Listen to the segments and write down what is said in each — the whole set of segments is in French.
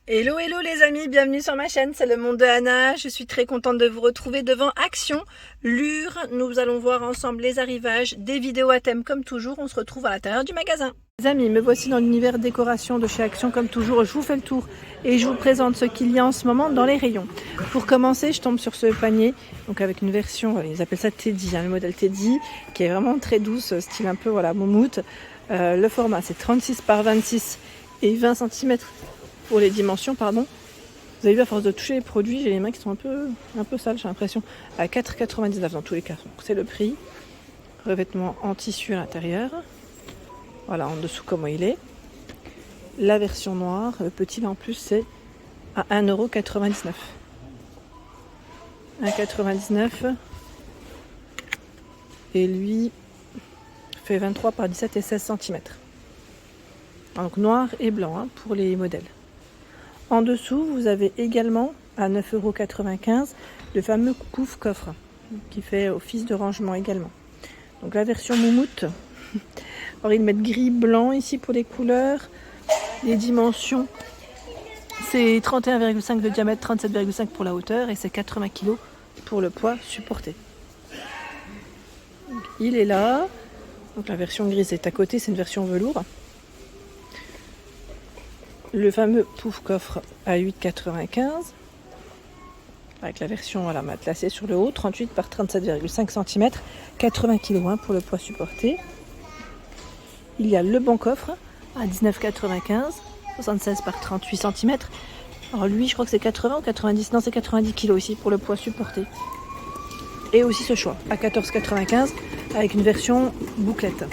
Hello hello les amis, bienvenue sur ma chaîne, c'est le monde de Anna. Je suis très contente de vous retrouver devant Action Lure. Nous allons voir ensemble les arrivages, des vidéos à thème comme toujours. On se retrouve à l'intérieur du magasin. Les amis, me voici dans l'univers décoration de chez Action comme toujours. Je vous fais le tour et je vous présente ce qu'il y a en ce moment dans les rayons. Pour commencer, je tombe sur ce panier, donc avec une version, ils appellent ça Teddy, le modèle Teddy, qui est vraiment très douce, style un peu voilà moumoute. Le format c'est 36 par 26 et 20 cm. Pour les dimensions, pardon. Vous avez vu, à force de toucher les produits, j'ai les mains qui sont un peu sales, j'ai l'impression. À 4,99 dans tous les cas. Donc c'est le prix. Revêtement en tissu à l'intérieur. Voilà, en dessous comment il est. La version noire, le petit là en plus, c'est à 1,99 €. 1,99 €. Et lui fait 23 par 17 et 16 cm. Donc noir et blanc pour les modèles. En dessous, vous avez également à 9,95 € le fameux couvre-coffre qui fait office de rangement également. Donc la version moumoute. Alors ils mettent gris, blanc ici pour les couleurs. Les dimensions, c'est 31,5 de diamètre, 37,5 pour la hauteur et c'est 80 kg pour le poids supporté. Donc, il est là. Donc la version grise est à côté, c'est une version velours. Le fameux pouf-coffre à 8,95 € avec la version voilà, matelassée sur le haut, 38 par 37,5 cm, 80 kg pour le poids supporté. Il y a le bon coffre à 19,95 €, 76 par 38 cm. Alors lui, je crois que c'est 80 ou 90, non c'est 90 kg aussi pour le poids supporté. Et aussi ce choix à 14,95 € avec une version bouclette.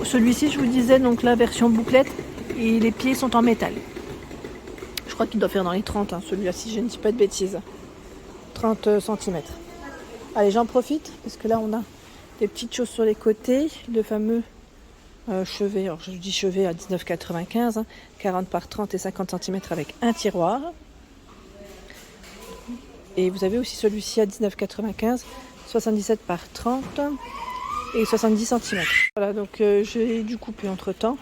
Celui-ci, je vous disais, donc la version bouclette, et les pieds sont en métal. Je crois qu'il doit faire dans les 30, celui-là, si je ne dis pas de bêtises. 30 cm. Allez, j'en profite, parce que là, on a des petites choses sur les côtés. Le fameux chevet, alors je dis chevet à 19,95 €, 40 par 30 et 50 cm avec un tiroir. Et vous avez aussi celui-ci à 19,95 €, 77 par 30 et 70 cm. Voilà, donc j'ai dû couper entre-temps.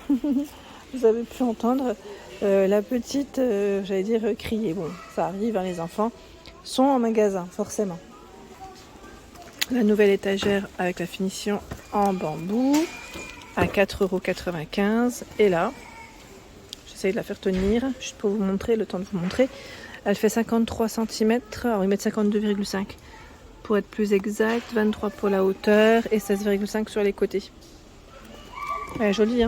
Vous avez pu entendre la petite, j'allais dire, crier. Bon, ça arrive, les enfants sont en magasin, forcément. La nouvelle étagère avec la finition en bambou à 4,95 €. Et là, j'essaye de la faire tenir, juste pour vous montrer, le temps de vous montrer. Elle fait 53 cm, alors ils mettent 52,5 pour être plus exact, 23 pour la hauteur et 16,5 sur les côtés. Elle est jolie,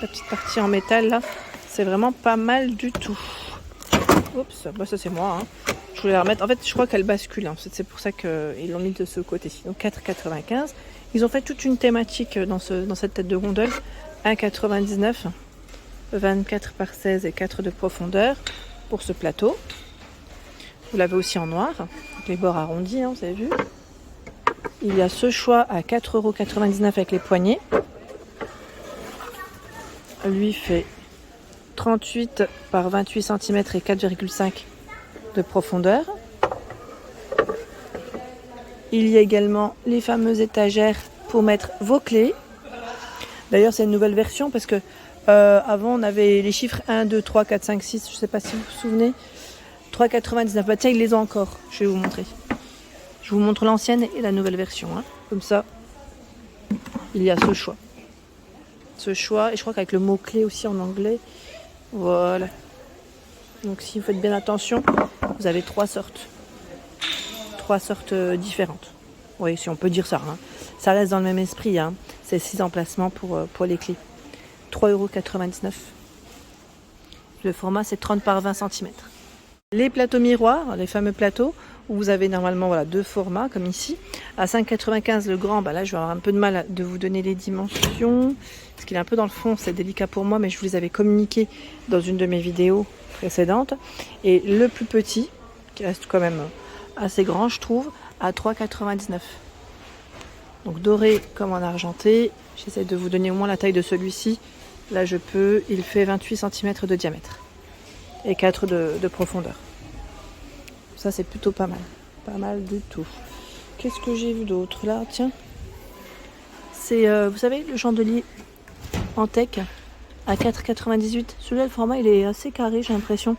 la petite partie en métal là, c'est vraiment pas mal du tout. Oups, bah ça c'est moi. Je voulais la remettre. En fait, je crois qu'elle bascule. C'est pour ça qu'ils l'ont mis de ce côté-ci. Donc 4,95 €. Ils ont fait toute une thématique dans cette tête de gondole. 1,99 €, 24 par 16 et 4 de profondeur pour ce plateau. Vous l'avez aussi en noir, avec les bords arrondis, vous avez vu. Il y a ce choix à 4,99 € avec les poignées. Lui fait 38 par 28 cm et 4,5 de profondeur. Il y a également les fameuses étagères pour mettre vos clés. D'ailleurs, c'est une nouvelle version parce que avant, on avait les chiffres 1, 2, 3, 4, 5, 6. Je ne sais pas si vous vous souvenez. 3,99 €. Bah, tiens, ils les ont encore. Je vais vous montrer. Je vous montre l'ancienne et la nouvelle version. Comme ça, il y a ce choix. Et je crois qu'avec le mot-clé aussi en anglais. Voilà. Donc si vous faites bien attention, vous avez trois sortes différentes. Oui, si on peut dire ça. Ça reste dans le même esprit. C'est 6 emplacements pour les clés. 3,99 €. Le format, c'est 30 par 20 cm. Les plateaux miroirs, les fameux plateaux, où vous avez normalement deux formats, comme ici. À 5,95 € le grand, là je vais avoir un peu de mal de vous donner les dimensions, parce qu'il est un peu dans le fond, c'est délicat pour moi, mais je vous les avais communiqués dans une de mes vidéos précédentes. Et le plus petit, qui reste quand même assez grand, je trouve, à 3,99 €. Donc doré comme en argenté. J'essaie de vous donner au moins la taille de celui-ci. Là je peux, il fait 28 cm de diamètre et 4 de profondeur. Ça c'est plutôt pas mal du tout. Qu'est-ce que j'ai vu d'autre là? Tiens, c'est vous savez le chandelier en teck à 4,98. Celui-là, le format, il est assez carré, j'ai l'impression,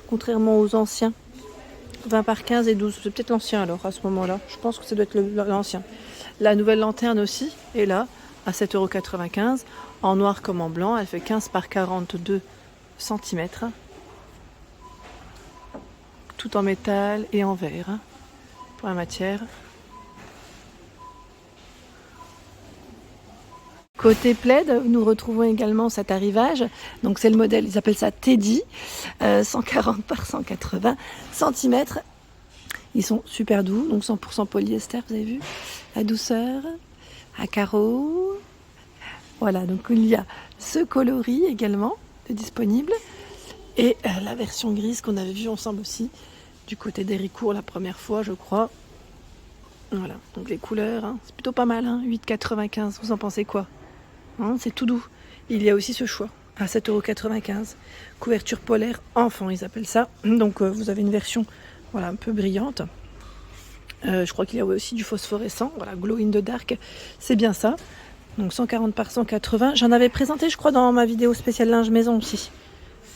contrairement aux anciens. 20 par 15 et 12. C'est peut-être l'ancien alors, à ce moment-là. Je pense que ça doit être l'ancien. La nouvelle lanterne aussi est là, à 7,95 €, en noir comme en blanc. Elle fait 15 par 42 cm. Tout en métal et en verre, hein, pour la matière. Côté plaid, nous retrouvons également cet arrivage. Donc c'est le modèle, ils appellent ça Teddy, 140 par 180 cm. Ils sont super doux, donc 100% polyester, vous avez vu, la douceur, à carreaux. Voilà, donc il y a ce coloris également de disponible et la version grise qu'on avait vue ensemble aussi du côté d'Héricourt la première fois, je crois. Voilà, donc les couleurs, hein, c'est plutôt pas mal, hein, 8,95 €, vous en pensez quoi? Hein, c'est tout doux. Il y a aussi ce choix à 7,95 €. Couverture polaire enfant, ils appellent ça. Donc vous avez une version voilà, un peu brillante. Je crois qu'il y a aussi du phosphorescent. Voilà, glow in the dark, c'est bien ça. Donc 140 par 180. J'en avais présenté, je crois, dans ma vidéo spéciale linge maison aussi.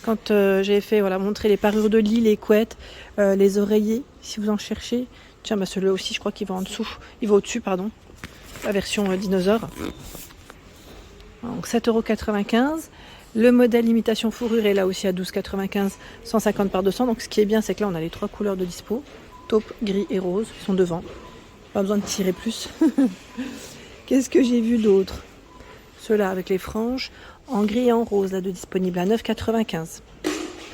Quand j'ai fait montrer les parures de lit, les couettes, les oreillers, si vous en cherchez. Tiens, bah celui-là aussi, je crois qu'il va en dessous. Il va au-dessus, pardon. La version dinosaure. Donc 7,95 €. Le modèle imitation fourrure est là aussi à 12,95 €, 150 par 200. Donc ce qui est bien, c'est que là, on a les 3 couleurs de dispo. Taupe, gris et rose. Ils sont devant. Pas besoin de tirer plus. Qu'est-ce que j'ai vu d'autre? Ceux-là avec les franges en gris et en rose, là, de disponible à 9,95 €.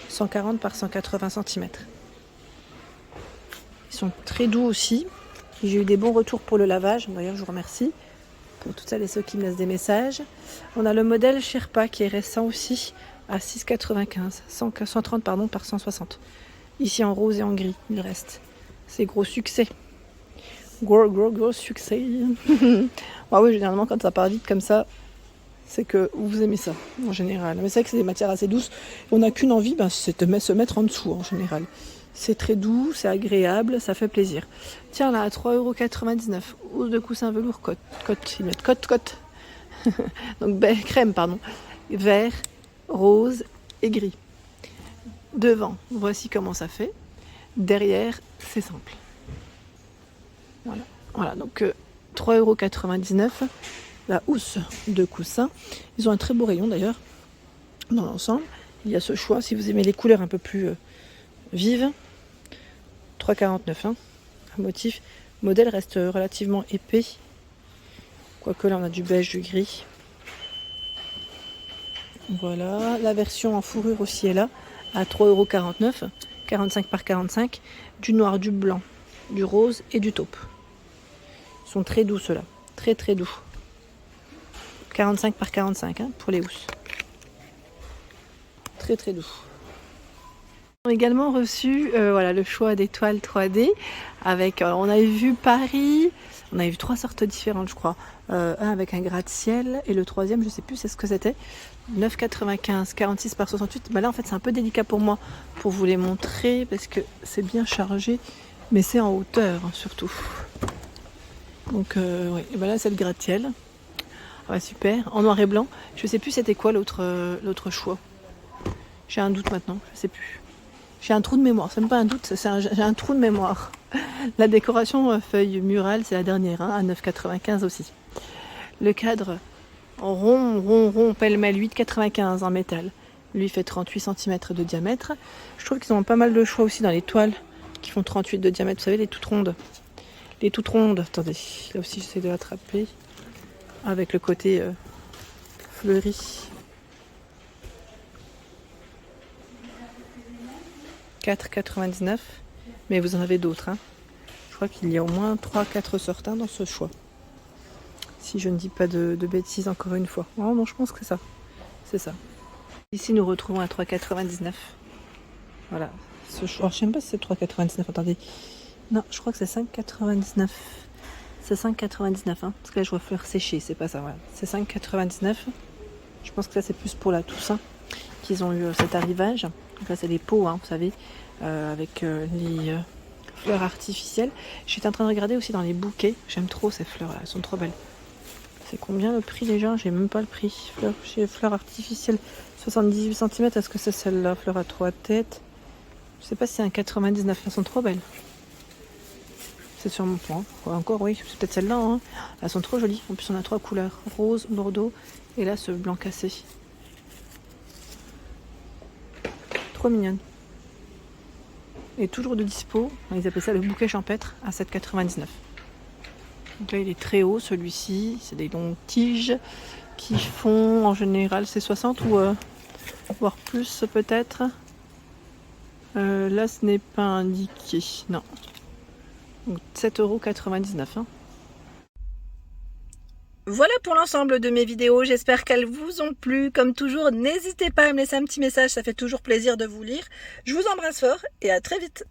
140 par 180 cm. Ils sont très doux aussi. J'ai eu des bons retours pour le lavage. D'ailleurs, je vous remercie pour toutes celles et ceux qui me laissent des messages. On a le modèle Sherpa qui est récent aussi à 6,95 €, 130 pardon, par 160. Ici en rose et en gris, il reste. C'est gros succès. Gros succès. Ah oui, généralement quand ça part vite comme ça, c'est que vous aimez ça en général. Mais c'est vrai que c'est des matières assez douces. On n'a qu'une envie, c'est de se mettre en dessous en général. C'est très doux, c'est agréable, ça fait plaisir. Tiens là, à 3,99 €, housse de coussin velours côte. Ils mettent côte. Donc crème, pardon. Vert, rose et gris. Devant, voici comment ça fait. Derrière, c'est simple. Voilà, donc 3,99 €. La housse de coussin. Ils ont un très beau rayon d'ailleurs. Dans l'ensemble, il y a ce choix si vous aimez les couleurs un peu plus vives. 3,49 €, hein, un motif. Le modèle reste relativement épais. Quoique là, on a du beige, du gris. Voilà, la version en fourrure aussi est là, à 3,49 €, 45 par 45, du noir, du blanc, du rose et du taupe. Ils sont très doux ceux-là, très très doux. 45 par 45 hein, pour les housses. Très très doux. On a également reçu le choix des toiles 3D avec, on avait vu Paris, on avait vu 3 sortes différentes je crois, un avec un gratte-ciel et le troisième je sais plus c'est ce que c'était, 9,95 €, 46 par 68. Là en fait c'est un peu délicat pour moi pour vous les montrer parce que c'est bien chargé mais c'est en hauteur hein, surtout. Donc oui, et là c'est le gratte-ciel. Ah ouais, super, en noir et blanc. Je sais plus c'était quoi l'autre choix. J'ai un doute maintenant, je sais plus. J'ai un trou de mémoire, c'est même pas un doute, j'ai un trou de mémoire. La décoration feuille murale, c'est la dernière, hein, à 9,95 € aussi. Le cadre rond, pêle-mêle, 8,95 € en métal. Lui fait 38 cm de diamètre. Je trouve qu'ils ont pas mal de choix aussi dans les toiles qui font 38 de diamètre. Vous savez, les toutes rondes. Les toutes rondes, attendez, là aussi j'essaie de l'attraper. Avec le côté fleuri. 4,99 €, mais vous en avez d'autres. Hein. Je crois qu'il y a au moins 3-4 sortes dans ce choix. Si je ne dis pas de bêtises encore une fois. Oh non, je pense que c'est ça. C'est ça. Ici, nous retrouvons à 3,99 €. Voilà. Ce choix. Alors, je ne sais pas si c'est 3,99 €. Attendez. Non, je crois que c'est 5,99 €. C'est 5,99 €. Hein. Parce que là, je vois fleurs séchées. C'est pas ça. Voilà. C'est 5,99 €. Je pense que ça, c'est plus pour la Toussaint qu'ils ont eu cet arrivage. Donc là, c'est les pots, hein, vous savez, avec les fleurs artificielles. J'étais en train de regarder aussi dans les bouquets. J'aime trop ces fleurs-là, elles sont trop belles. C'est combien le prix déjà? J'ai même pas le prix. Chez fleurs artificielles 78 cm. Est-ce que c'est celle-là? Fleur à 3 têtes. Je sais pas si c'est un 99. Elles sont trop belles. C'est sur mon point. Ouais, encore oui, c'est peut-être celle-là. Hein. Elles sont trop jolies. En plus on a 3 couleurs. Rose, bordeaux et là ce blanc cassé. Trop mignonne. Et toujours de dispo. Ils appellent ça le bouquet champêtre à 7,99. Donc là il est très haut celui-ci. C'est des longues tiges qui font en général c'est 60 ou voire plus peut-être. Là ce n'est pas indiqué. Non. Donc 7,99 €. Hein. Voilà pour l'ensemble de mes vidéos, j'espère qu'elles vous ont plu. Comme toujours, n'hésitez pas à me laisser un petit message, ça fait toujours plaisir de vous lire. Je vous embrasse fort et à très vite.